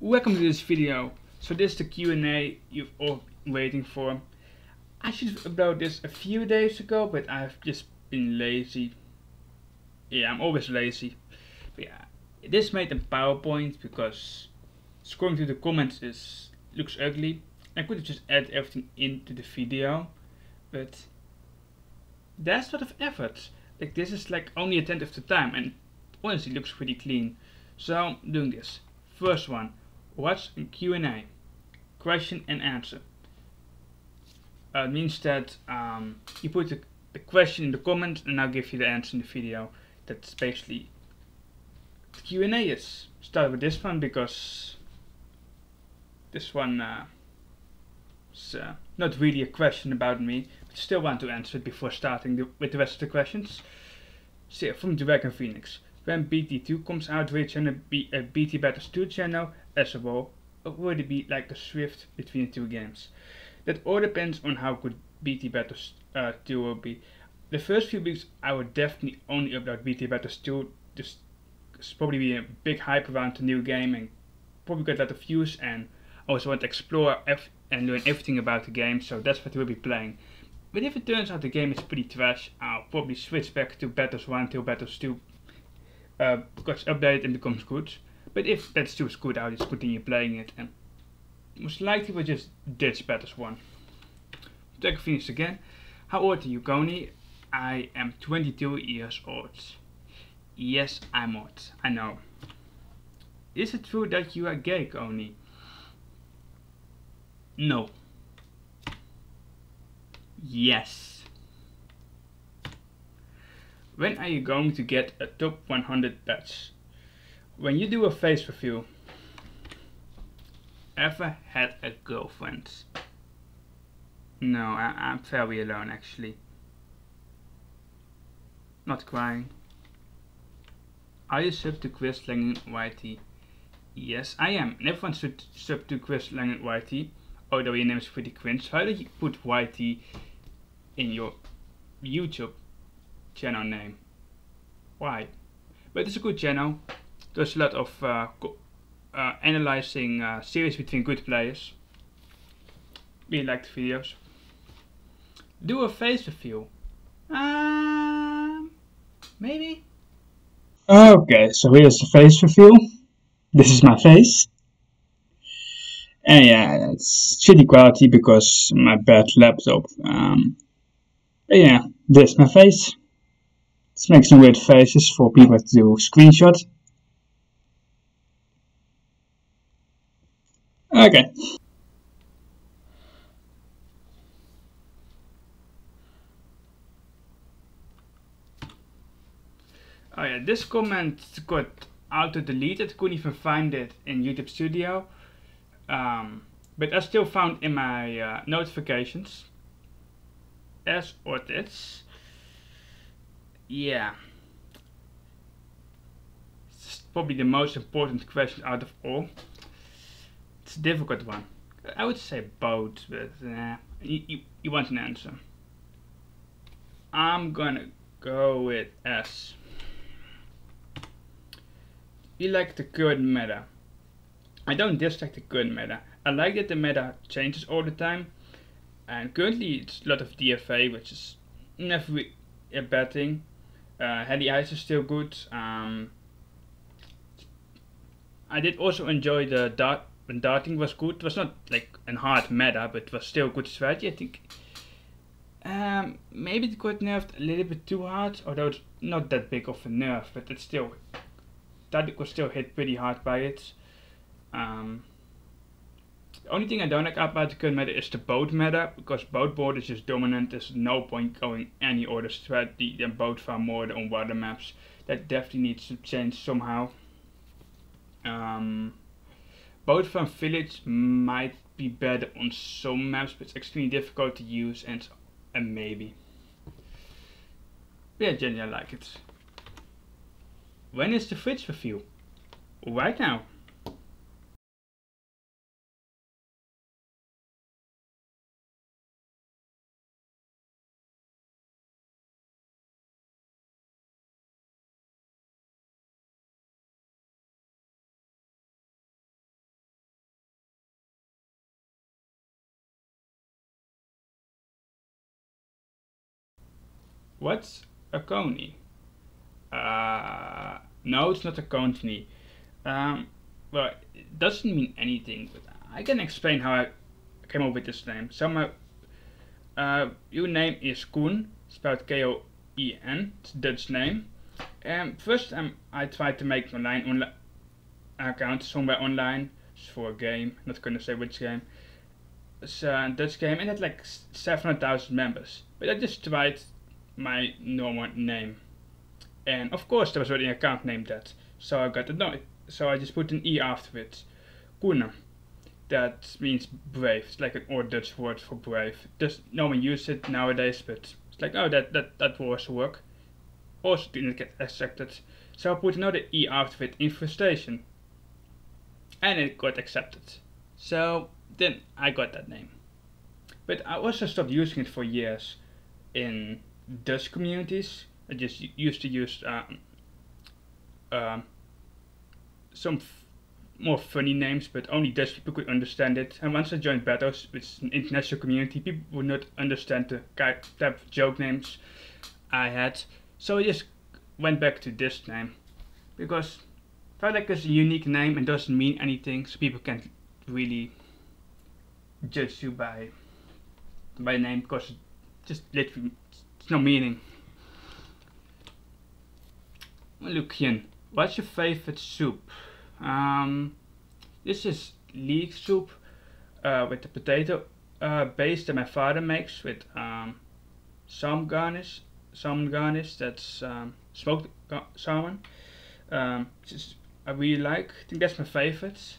Welcome to this video. So this is the Q&A you've all been waiting for. I should have uploaded this a few days ago, but I've just been lazy. Yeah, I'm always lazy. But yeah, this made in PowerPoint because scrolling through the comments looks ugly. I could have just added everything into the video, but that's a lot of effort. Like this is like only a tenth of the time, and honestly looks pretty clean. So I'm doing this. First one, what's a Q&A? Question and answer. It means that you put the question in the comment and I'll give you the answer in the video. That's basically the Q&A is. Start with this one because this one is not really a question about me, but still want to answer it before starting with the rest of the questions. So from Dragon Phoenix. When BT2 comes out, will it be a BT Battles 2 channel as well, or would it be like a Swift between the two games? That all depends on how good BT Battles 2 will be. The first few weeks I would definitely only upload BT Battles 2. There's probably be a big hype around the new game and probably get a lot of views, and I also want to explore and learn everything about the game, so that's what we'll be playing. But if it turns out the game is pretty trash, I'll probably switch back to Battles 1 till Battles 2 because update and becomes good. But if Battles 2 is good, I'll just continue playing it and most likely we'll just ditch Battles 1. Dragon Phoenix again. How old are you, Coney? I am 22 years old. Yes, I'm old. I know. Is it true that you are gay, Coney? No. Yes. When are you going to get a top 100 badge? When you do a face reveal. Ever had a girlfriend? No, I'm very alone actually. Not crying. Are you sub to Chris Langen YT? Yes, I am. And everyone should sub to Chris Langen YT. Although your name is pretty cringe. How did you put YT in your YouTube channel name? Why? But it's a good channel. There's a lot of analyzing series between good players. Really like the videos. Do a face reveal. Maybe. Okay, so here's the face reveal. This is my face. And yeah, it's shitty quality because my bad laptop. But yeah, this is my face. Let's make some weird faces for people to do screenshot. Okay. Oh yeah, this comment got auto-deleted, couldn't even find it in YouTube Studio. But I still found in my notifications. As audits. Yeah. It's probably the most important question out of all. It's a difficult one. I would say both, but you want an answer. I'm gonna go with S. You like the current meta. I don't dislike the current meta. I like that the meta changes all the time. And currently it's a lot of DFA, which is never really a bad thing. Heady Ice is still good. I did also enjoy the when darting was good. It was not like a hard meta, but it was still good strategy, I think. Maybe it got nerfed a little bit too hard, although it's not that big of a nerf, but it's still, that was still hit pretty hard by it. The only thing I don't like about the current meta is the boat meta, because boat board is just dominant. There's no point going any other strategy than boat farm more on water maps. That definitely needs to change somehow. Boat farm village might be better on some maps, but it's extremely difficult to use and a maybe. But yeah, generally I like it. When is the fridge review? Right now. What's a coney? No, it's not a coney. Well, it doesn't mean anything, but I can explain how I came up with this name. So my your name is Koen, spelled Koen. It's a Dutch name. And first, I tried to make an online account somewhere online for a game. Not gonna say which game. It's a Dutch game, and it had like 700,000 members. But I just tried my normal name, and of course there was already an account named that. So I got annoyed. So I just put an e after it. Koen. That means brave. It's like an old Dutch word for brave. Just no one uses it nowadays, but it's like, oh, that will also work. Also didn't get accepted. So I put another E after it in frustration. And it got accepted. So then I got that name. But I also stopped using it for years in Dutch communities. I just used to use some more funny names, but only Dutch people could understand it. And once I joined Battles, which is an international community, people would not understand the type of joke names I had. So I just went back to this name, because I felt like it's a unique name and doesn't mean anything, so people can't really judge you by name, because just literally it's no meaning. Look, Hyun, what's your favorite soup? This is leek soup with the potato base that my father makes with salmon garnish. That's smoked salmon. I really like. I think that's my favorite.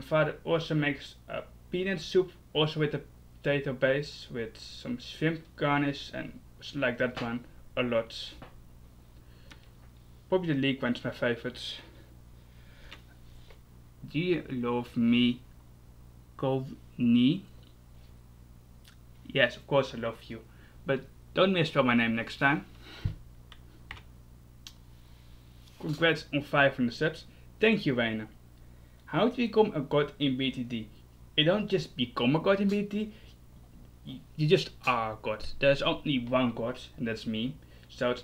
Father also makes a peanut soup, also with a potato base with some shrimp garnish, and I like that one a lot. Probably the leek one's my favorite. Do you love me, Kovni? Yes, of course I love you, but don't misspell my name next time. Congrats on 500 subs. Thank you, Wayne. How to become a god in BTD? You don't just become a god in BTD, you just are a god. There's only one god, and that's me. So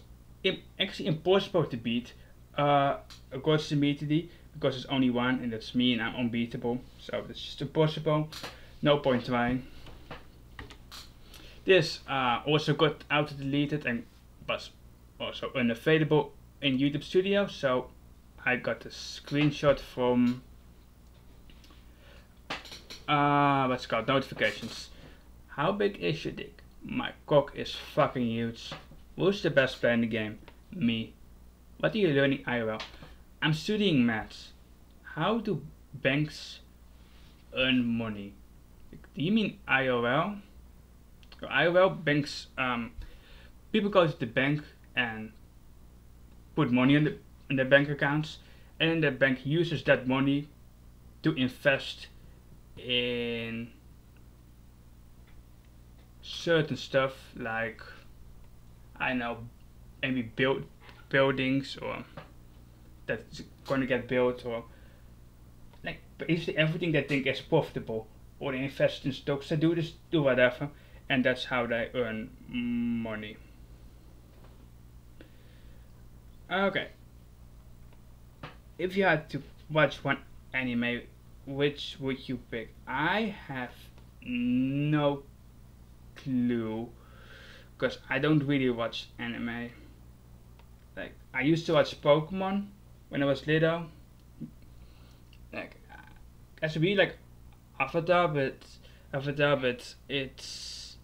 it's actually impossible to beat a god in BTD, because there's only one, and that's me, and I'm unbeatable. So it's just impossible. No point trying. This also got auto-deleted and was also unavailable in YouTube Studio, so I got a screenshot from what's it called, notifications. How big is your dick? My cock is fucking huge. Who's the best player in the game? Me. What are you learning IRL? I'm studying maths. How do banks earn money? Do you mean IRL? IRL banks, people go to the bank and put money in their bank accounts, and then the bank uses that money to invest in certain stuff, like, I know, maybe buildings, or that's going to get built, or like basically everything they think is profitable, or they invest in stocks. They do whatever, and that's how they earn money. Okay, if you had to watch one anime, which would you pick? I have no clue, because I don't really watch anime. Like, I used to watch Pokemon when I was little. Like, I should be like Avatar, but it's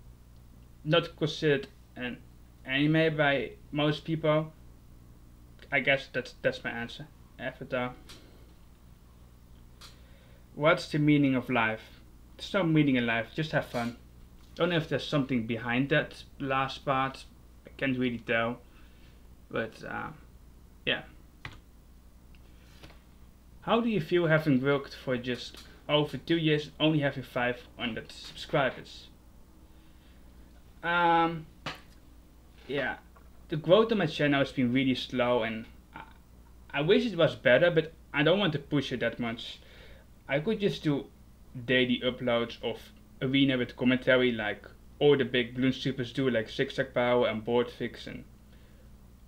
not considered an anime by most people. I guess that's my answer. Avatar. What's the meaning of life? There's no meaning in life, just have fun. Don't know if there's something behind that last part. I can't really tell. But yeah. How do you feel having worked for just over 2 years, only having 500 subscribers? Yeah, the growth of my channel has been really slow, and I wish it was better, but I don't want to push it that much. I could just do daily uploads of Arena with commentary, like all the big balloon supers do, like Zigzag Power and Board Fix and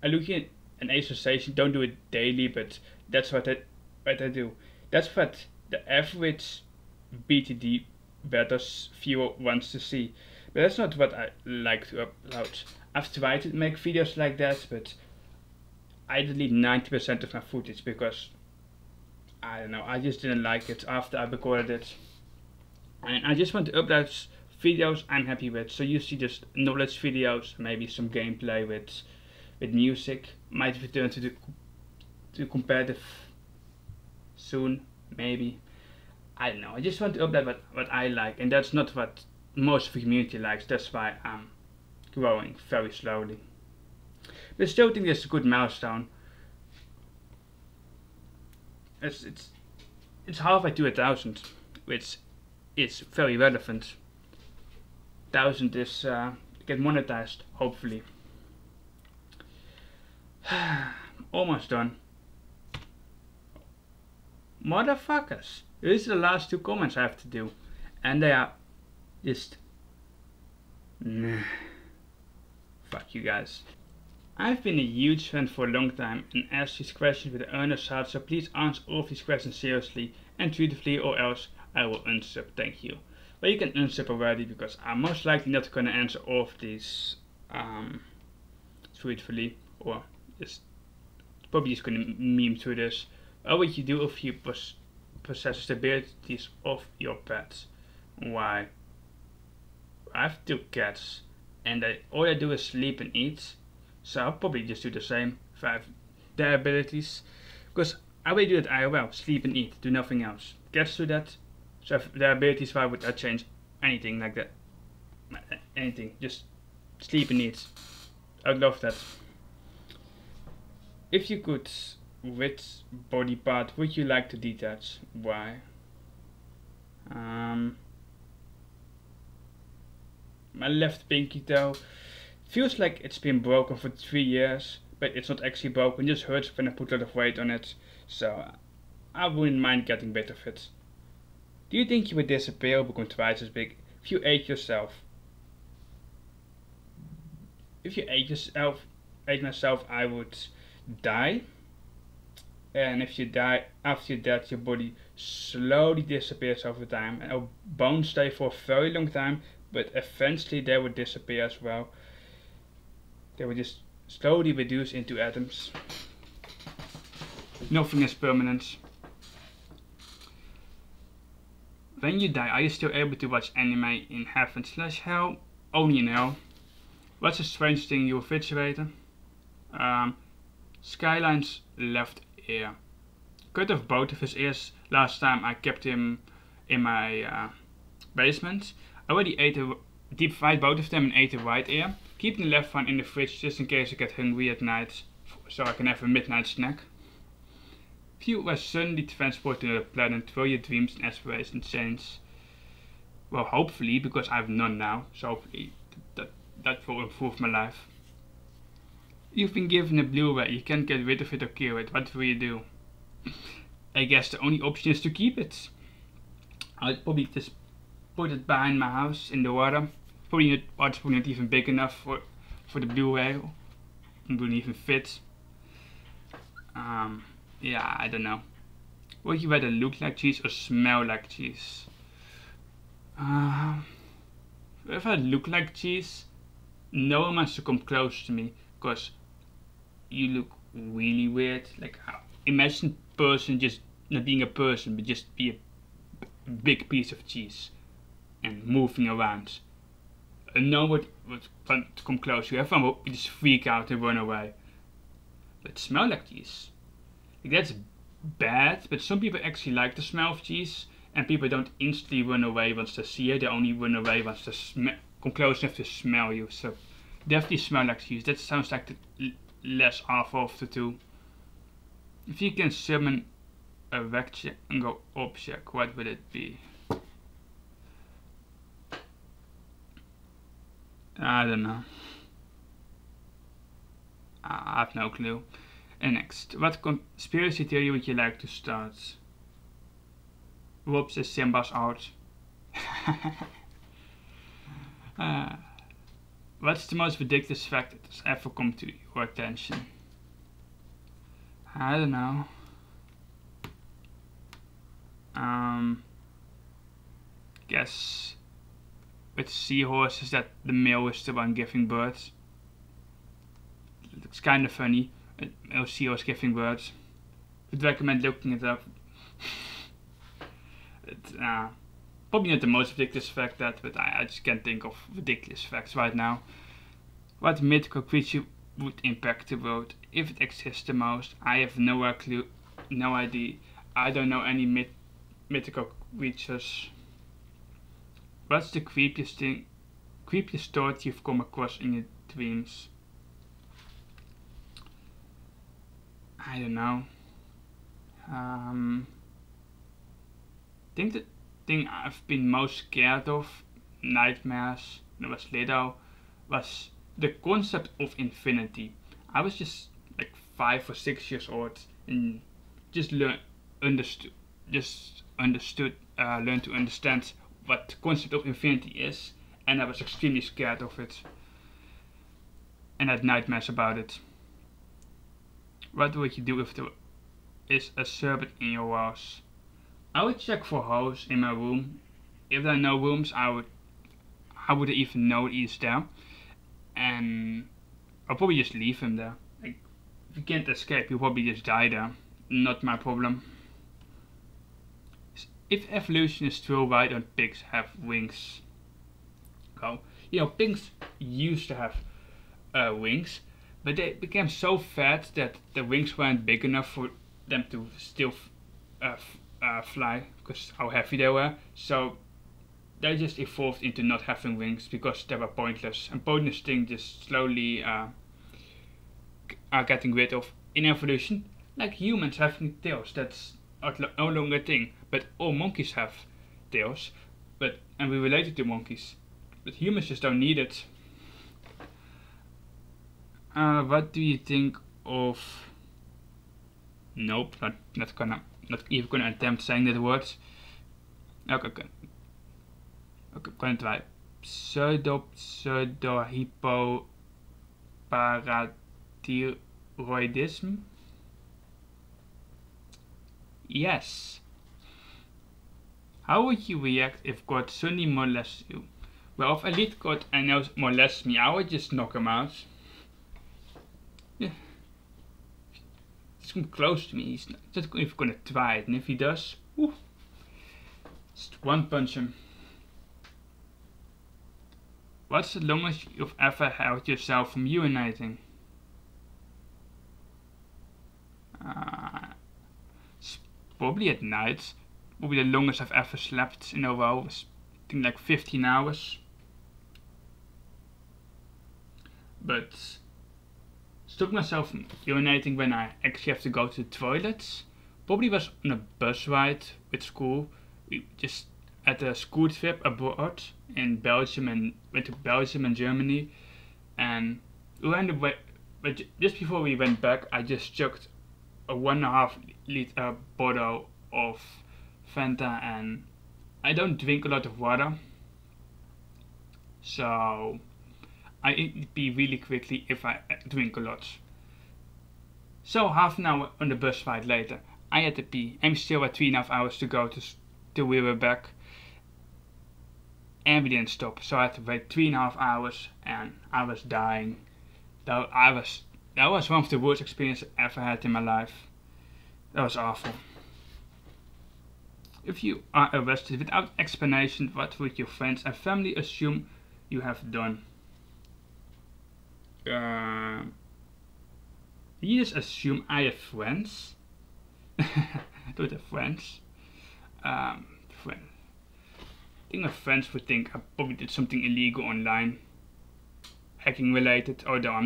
Aluki and Ace Station. Don't do it daily, but that's what I do. That's what the average BTD betters viewer wants to see. But that's not what I like to upload. I've tried to make videos like that, but I delete 90% of my footage because I don't know, I just didn't like it after I recorded it. And I just want to upload videos I'm happy with. So you see just knowledge videos, maybe some gameplay with music. Might return to the competitive soon, maybe. I don't know, I just want to upload what I like, and that's not what most of the community likes. That's why I'm growing very slowly. But I still think it's a good milestone. It's halfway to 1,000, which is very relevant. 1,000 is get monetized, hopefully. Almost done. Motherfuckers! These are the last 2 comments I have to do, and they are just fuck you guys. I've been a huge fan for a long time and asked these questions with an earnest heart, so please answer all of these questions seriously and truthfully, or else I will unsub. Thank you. Well, you can unsub already because I'm most likely not gonna answer all of these truthfully, or just probably just gonna meme through this. What would you do if you possess the abilities of your pets? Why? I have 2 cats and all I do is sleep and eat, so I'll probably just do the same if I have their abilities, because I will do it IRL, sleep and eat, do nothing else. Cats do that, so if their abilities, why would I change anything like that? Anything, just sleep and eat. I'd love that. If you could, which body part would you like to detach? Why? My left pinky toe feels like it's been broken for 3 years, but it's not actually broken, it just hurts when I put a lot of weight on it, so I wouldn't mind getting rid of it. Do you think you would disappear or become twice as big if you ate yourself? If you ate myself, I would die. And if you die, after you're dead, your body slowly disappears over time, and our bones stay for a very long time, but eventually they would disappear as well. They would just slowly reduce into atoms. Nothing is permanent. When you die, are you still able to watch anime in heaven/hell? Only in hell. What's the strangest thing in your refrigerator? Skyline's left ear. Cut off both of his ears. Last time I kept him in my basement. I already ate deep fried both of them and ate the right ear. Keep the left one in the fridge just in case I get hungry at night, so I can have a midnight snack. If you were suddenly transported to another planet, will your dreams and aspirations change? Well, hopefully, because I have none now, so hopefully that will improve my life. You've been given a Blu-ray, you can't get rid of it or kill it, what will you do? I guess the only option is to keep it. I'll probably just put it behind my house in the water. It's probably not even big enough for the Blu-ray. It wouldn't even fit. Yeah, I don't know. Would you rather look like cheese or smell like cheese? If I look like cheese, no one wants to come close to me, because you look really weird. Like, imagine a person just not being a person, but just be a big piece of cheese and moving around. And no one would want to come close. Everyone will just freak out and run away. But smell like cheese, like, that's bad, but some people actually like the smell of cheese, and people don't instantly run away once they see it. They only run away once they come close enough to smell you. So definitely smell like cheese. That sounds like the less awful of the 2. If you can summon a rectangle object, what would it be? I don't know. I have no clue. And next, what conspiracy theory would you like to start? Rob says Simba's art. Uh, what's the most ridiculous fact that has ever come to your attention? I don't know. Guess with seahorses that the male is the one giving birth. It's kind of funny. A male seahorse giving birth. Would recommend looking it up. Probably not the most ridiculous fact but I just can't think of ridiculous facts right now. What mythical creature would impact the world if it exists the most? I have no clue, no idea. I don't know any mythical creatures. What's the creepiest thought you've come across in your dreams? I don't know. I think the thing I've been most scared of, nightmares, when I was little, was the concept of infinity. I was just like 5 or 6 years old and just learned to understand what the concept of infinity is, and I was extremely scared of it and had nightmares about it. What would you do if there is a serpent in your house? I would check for holes in my room. If there are no rooms, how would I even know he's there? And I'll probably just leave him there. Like, if you can't escape, you'll probably just die there. Not my problem. If evolution is true, why don't pigs have wings? Well, pigs used to have wings, but they became so fat that the wings weren't big enough for them to still fly, because how heavy they were. So they just evolved into not having wings because they were pointless, and pointless things just slowly are getting rid of in evolution. Like humans having tails, that's no longer a thing, but all monkeys have tails, and we're related to monkeys, but humans just don't need it. What do you think of? Nope, not even gonna attempt saying that word. Okay, gonna try. Pseudohypoparathyroidism. Yes. How would you react if God suddenly molests you? Well, if a lead God and now molests me, I would just knock him out. Yeah. He's come close to me, he's not even gonna try it, and if he does, just one punch him. What's the longest you've ever held yourself from urinating? It's probably at night. Probably the longest I've ever slept in a row was, I think, like 15 hours. But stop myself from urinating when I actually have to go to the toilets. Probably was on a bus ride with school. We just had a school trip abroad in Belgium and went to Belgium and Germany. And we went away, but just before we went back, I just chugged a 1.5 liter bottle of Fanta, and I don't drink a lot of water, so I eat pee really quickly if I drink a lot. So half an hour on the bus ride later, I had to pee, and we still had 3.5 hours to go till we were back, and we didn't stop. So I had to wait 3.5 hours, and I was dying. That was one of the worst experiences I ever had in my life. That was awful. If you are arrested without explanation, what would your friends and family assume you have done? You just assume I have friends. Don't have friends. I think my friends would think I probably did something illegal online, hacking related, although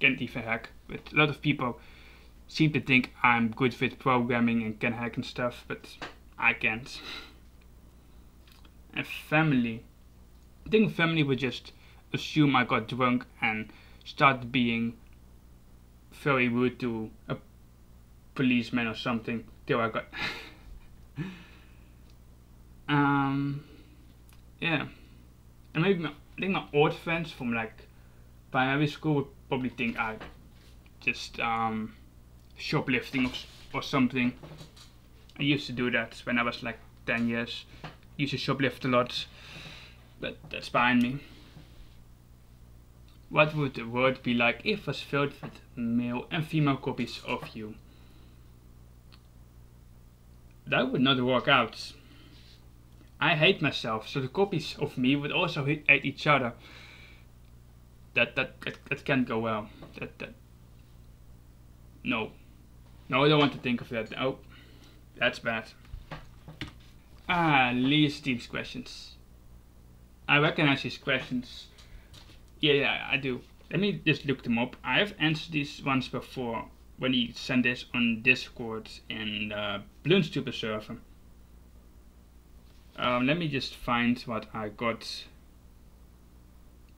can't even hack. But a lot of people seem to think I'm good with programming and can hack and stuff, but I can't. And family, I think family would just assume I got drunk and start being very rude to a policeman or something till I got yeah. And maybe I think my old friends from like primary school would probably think I just shoplifting or something. I used to do that when I was like 10 years. Used to shoplift a lot, but that's behind me. What would the world be like if it was filled with male and female copies of you? That would not work out. I hate myself, so the copies of me would also hate each other. That can't go well. No, I don't want to think of that. Oh, that's bad. Least these questions. I recognize these questions. Yeah, I do. Let me just look them up. I have answered these ones before when he sent this on Discord in the Bloonstuber server. Let me just find what I got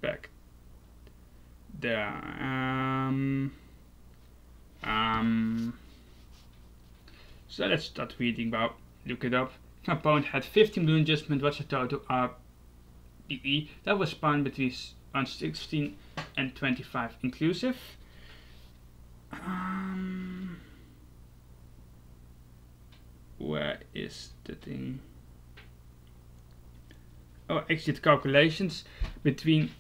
back there. So let's start reading about. Look it up. My opponent had 15 balloon adjustment. What's the total RBE? That was spawned between 116 and 25 inclusive. Where is the thing? Oh, exit calculations between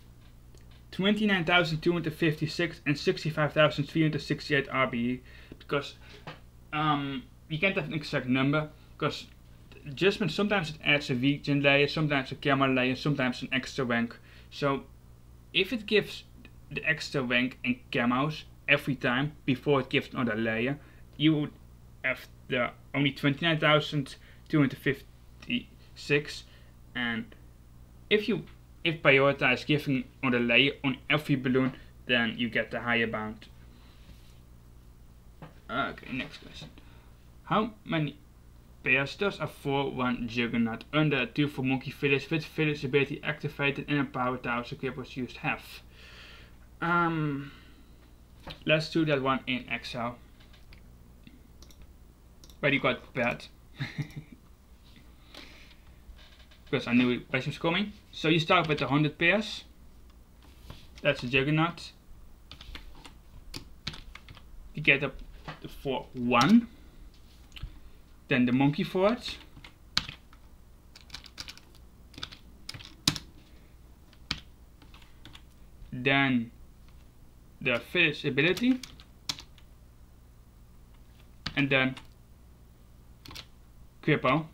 29,256 and 65,368 RBE, because you can't have an exact number, because adjustment sometimes it adds a region layer, sometimes a camera layer, sometimes an extra rank. So if it gives the extra rank and camos every time before it gives another layer, you would have the only 29,256, and if prioritize giving another layer on every balloon, then you get the higher bound. Okay, next question. How many pairs does a 4-1 Juggernaut under 2 for Monkey Village with Village ability activated and a Power Towers equippers used have? Let's do that one in Excel. But you got prepared. Because I knew the question was coming. So you start with the 100 pairs. That's a Juggernaut. You get up the 4-1. Then the Monkey Fort. Then the Village ability. And then Cripple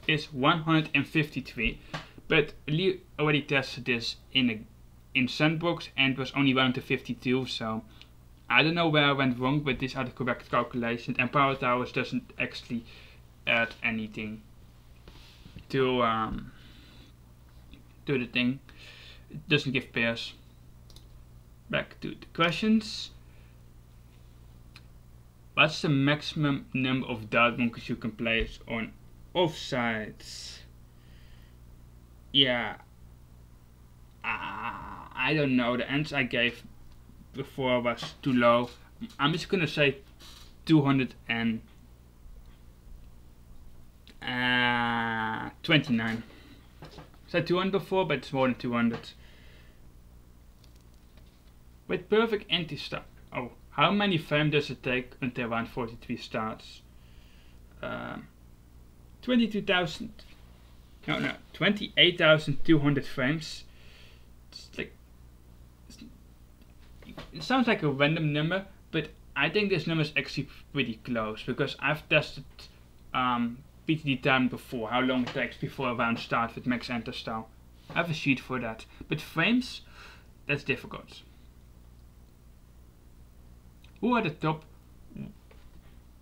is 153, but Lee already tested this in Sandbox and it was only 152, so I don't know where I went wrong, but these are the correct calculations, and Power Towers doesn't actually add anything to the thing. It doesn't give pairs. Back to the questions. What's the maximum number of dart monkeys you can place on offsides? Yeah, I don't know. The answer I gave before was too low. I'm just gonna say 229. I said 200 before, but it's more than 200. With perfect anti-start. Oh, how many frames does it take until round 43 starts? 28,200 frames. It's like, it sounds like a random number, but I think this number is actually pretty close, because I've tested PTD time before, how long it takes before a round starts with max enter style. I have a sheet for that, but frames, that's difficult. Who are the top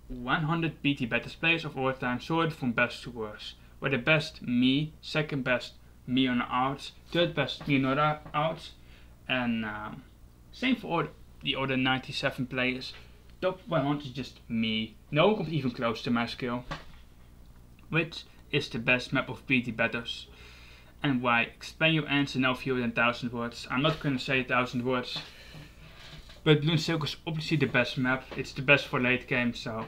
100 PT best players of all time, sorted from best to worst? Where the best me, second best me on the outs, third best me on the outs, and same for all the other 97 players. Top 100 is just me. No one comes even close to my skill. Which is the best map of PT battles? And why? Explain your answer no fewer than 1000 words. I'm not gonna say 1000 words. But Bloons Circle is obviously the best map. It's the best for late game, so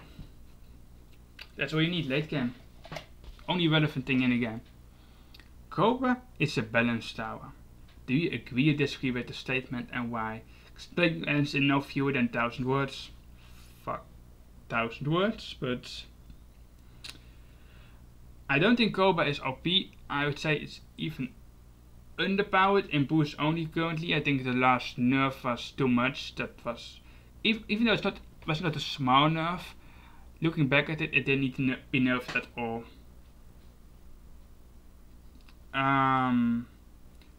that's all you need, late game. Only relevant thing in the game. Cobra is a balanced tower. Do you agree or disagree with the statement, and why? Explain your answer in no fewer than 1000 words. Fuck 1000 words, but I don't think Cobra is OP. I would say it's even underpowered in boost only currently. I think the last nerf was too much. That was, even though it was not a small nerf, looking back at it, it didn't need to be nerfed at all.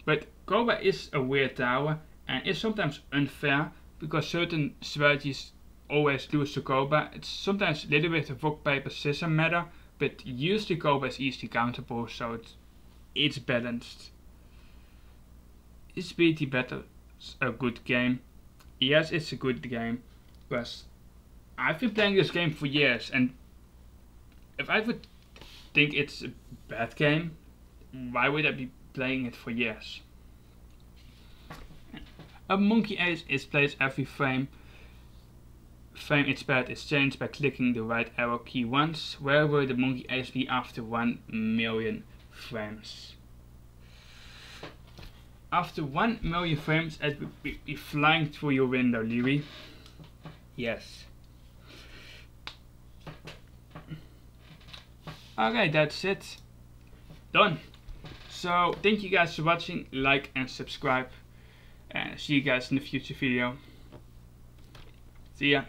But Cobra is a weird tower and is sometimes unfair because certain strategies always lose to Cobra. It's sometimes a little bit of rock, paper, scissors matter, but usually Cobra is easily countable, so it's balanced. Is BT Battle a good game? Yes, it's a good game, but I've been playing this game for years, and if I would think it's a bad game, why would I be playing it for years? A monkey ace is placed every frame. Frame its path is changed by clicking the right arrow key once. Where will the monkey ace be after 1 million frames? After 1 million frames, it will be flying through your window, Louis. Yes. Okay, that's it. Done. So, thank you guys for watching. Like and subscribe. And see you guys in the future video. See ya.